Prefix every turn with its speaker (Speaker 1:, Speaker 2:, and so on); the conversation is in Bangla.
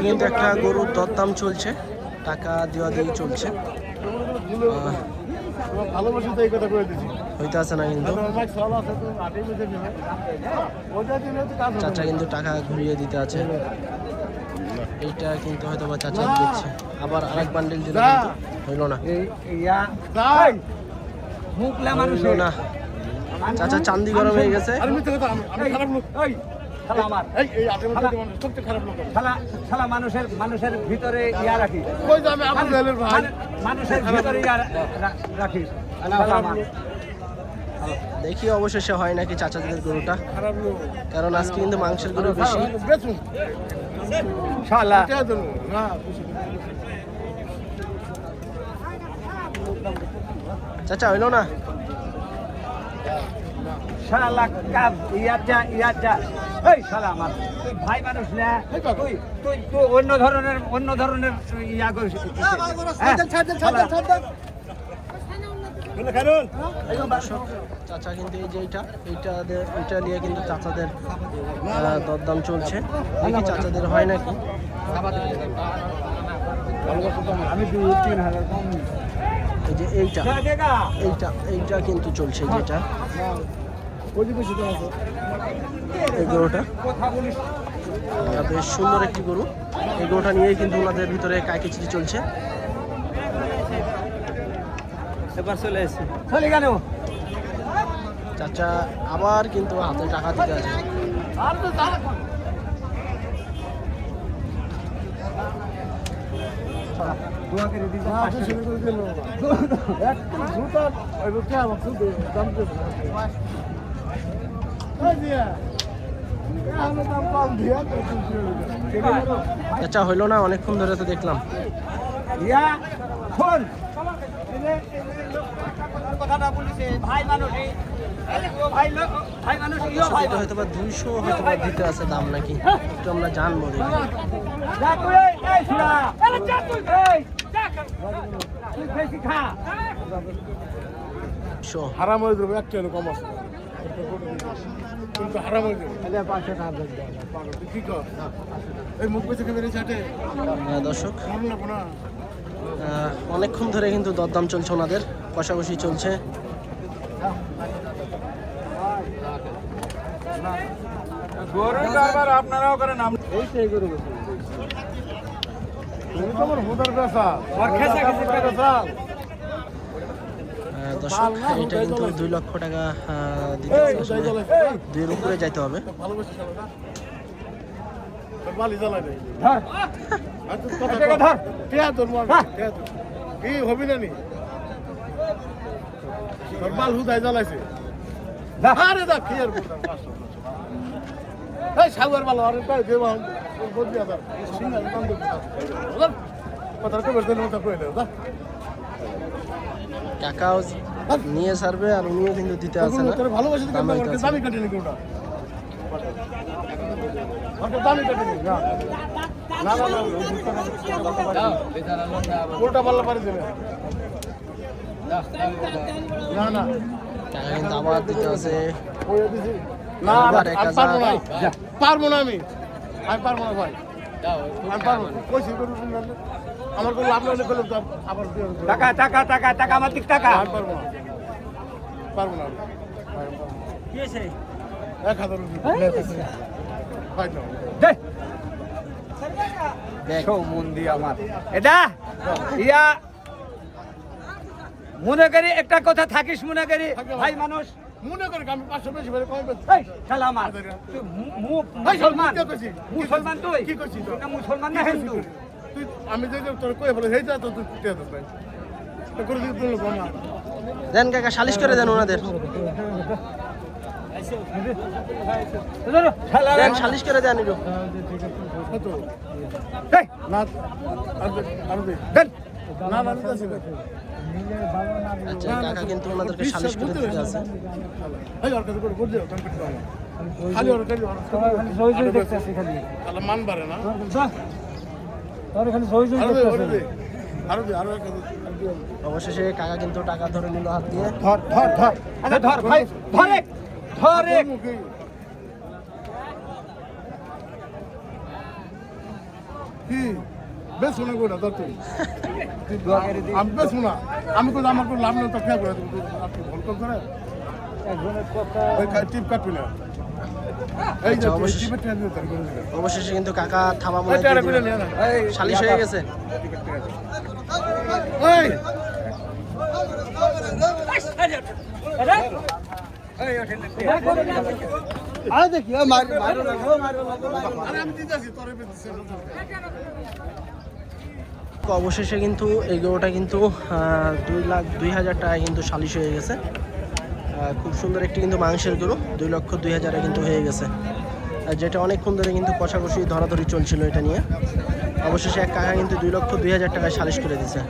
Speaker 1: কিন্তু একটা গরুর দরদাম চলছে, টাকা দেওয়া দিয়ে চলছে, হইতে আছে না কিন্তু চাচা কিন্তু টাকা ঘুরিয়ে দিতে আছে। এইটা কিন্তু হয়তো বা চাচা দিচ্ছে, আবার আরেক বান্ডিল দিল হইল না, হইল না। চাচা চান্দি গরম হয়ে গেছে।
Speaker 2: মানুষের ভিতরে ইয়া রাখি, মানুষের ভিতরে ইয়া রাখি।
Speaker 1: দেখি অবশেষে হয় নাকি চাচাদের গরুটা, কারণ আজকে কিন্তু মাংসের গরু বেশি। চাচা হইল না,
Speaker 2: ভাই মানুষ না, তুই অন্য ধরনের ইয়া করিস।
Speaker 1: চাচা কিন্তু এই যে এইটা নিয়ে কিন্তু চাচাদের দরদাম চলছে, দেখি চাচাদের হয় নাকি। এই যে এইটা কিন্তু চলছে, যেটা এই গরুটা বেশ সুন্দর একটি গরু। এই গরুটা নিয়েই কিন্তু ওনাদের ভিতরে কাইকিচিরি চলছে।
Speaker 2: এবার চলে এসেছি, চলে গেল।
Speaker 1: চাচা আবার কিন্তু হাতে টাকা দিতে আছে। চাচা হইল না, অনেকক্ষণ ধরে তো দেখলাম।
Speaker 2: কথাটা বলিছে ভাই মানুষই,
Speaker 1: হয়তো বা 200 হয়তো বা দিতে আছে দাম নাকি, একটু আমরা জানবো।
Speaker 3: হারাম হয়ে যাবে, একটা কম আছে কিন্তু হারাম হয়ে যাবে। কি কর এই মুখ পেছে কেমন চাটে
Speaker 1: দর্শক, অনেকক্ষণ ধরে কিন্তু দরদাম চলছে, ওনাদের কষাকষি চলছে।
Speaker 3: আপনারাও করেন,
Speaker 1: দর্শক এটা কিন্তু 2 লক্ষ টাকা দিতে, 2-এর উপরে যাইতে হবে। কাকাও নিয়ে সারবে আর উনিও কিন্তু দিতে আসে না। কিন্তু আবার দিতে আছে,
Speaker 3: পারবো না, আমি পারবো না ভাই, আমি পারবো আমার কোনো লাভ নইলে করলাম তো আবার
Speaker 2: টাকা টাকা টাকা টাকা আমার দিক টাকা
Speaker 3: পারবো না, পারবো না।
Speaker 2: কি আছে
Speaker 3: 1000 ভাই না
Speaker 2: দেখো মন দিয়ে আমার এটা ইয়া মনে করি একটা কথা থাকিস, মনে করি ভাই মানুষ
Speaker 3: মনে করে আমি 500 বেশি করে কম বেশি
Speaker 2: শালা আমার মুসলমান তুই
Speaker 3: কি করছিস
Speaker 2: মুসলমান না হিন্দু?
Speaker 3: তুই আমি যে তোর কই বলে হেই যা তো তুই টিয়া দছ ভাই তো করে দিতে লোক আমার
Speaker 1: দেন কাকা, সালিশ করে দেন ওনাদের, দেন সালিশ করে দেন।
Speaker 3: কত না আর দেন না না দিতেছি না।
Speaker 1: আচ্ছা কাকা কিন্তু ওনাদেরকে সালিশ করে দিতে আছে।
Speaker 3: এই আর কাছে করে দিও কমপ্লিট করো, খালি আর খালি
Speaker 2: জয় দেখতেছি খালি
Speaker 3: তাহলে মান বাড়ে না
Speaker 2: তোর খালি জয় দেখতেছি।
Speaker 1: অবশেষে কাকা কিন্তু টাকা ধরে নিল হাত দিয়ে।
Speaker 2: ধর ধর ধর আরে ধর ভাই, ধরে ধরে
Speaker 3: কি বেশ শোনা গোটা ধর তুই আমি বেশ শোনা আমি কোনো আমার কোনো লাভ নেই তো খেয়া করে আপনি ভুল করে
Speaker 2: একজনের কথা
Speaker 3: ওই টিপ কাটবি না এই যে টিপে ট্রেন দিতে
Speaker 1: অবশেষে কিন্তু কাকা থামা মনে হয় সালিশ হয়ে গেছে।
Speaker 3: এই
Speaker 2: আরে দেখি মারো
Speaker 3: আরে আমি দিতেছি তোরে দিতেছি
Speaker 1: অবশেষে কিন্তু এই গরুটা কিন্তু 2,02,000 টাকায় কিন্তু সালিশ হয়ে গেছে। খুব সুন্দর একটি কিন্তু মাংসের গরু 2,02,000 কিন্তু হয়ে গেছে, যেটা অনেকক্ষণ ধরে কিন্তু কষাকষি ধরাধরি চলছিল এটা নিয়ে। অবশেষে এক কাকা কিন্তু 2,02,000 টাকায় সালিশ করে দিয়েছে।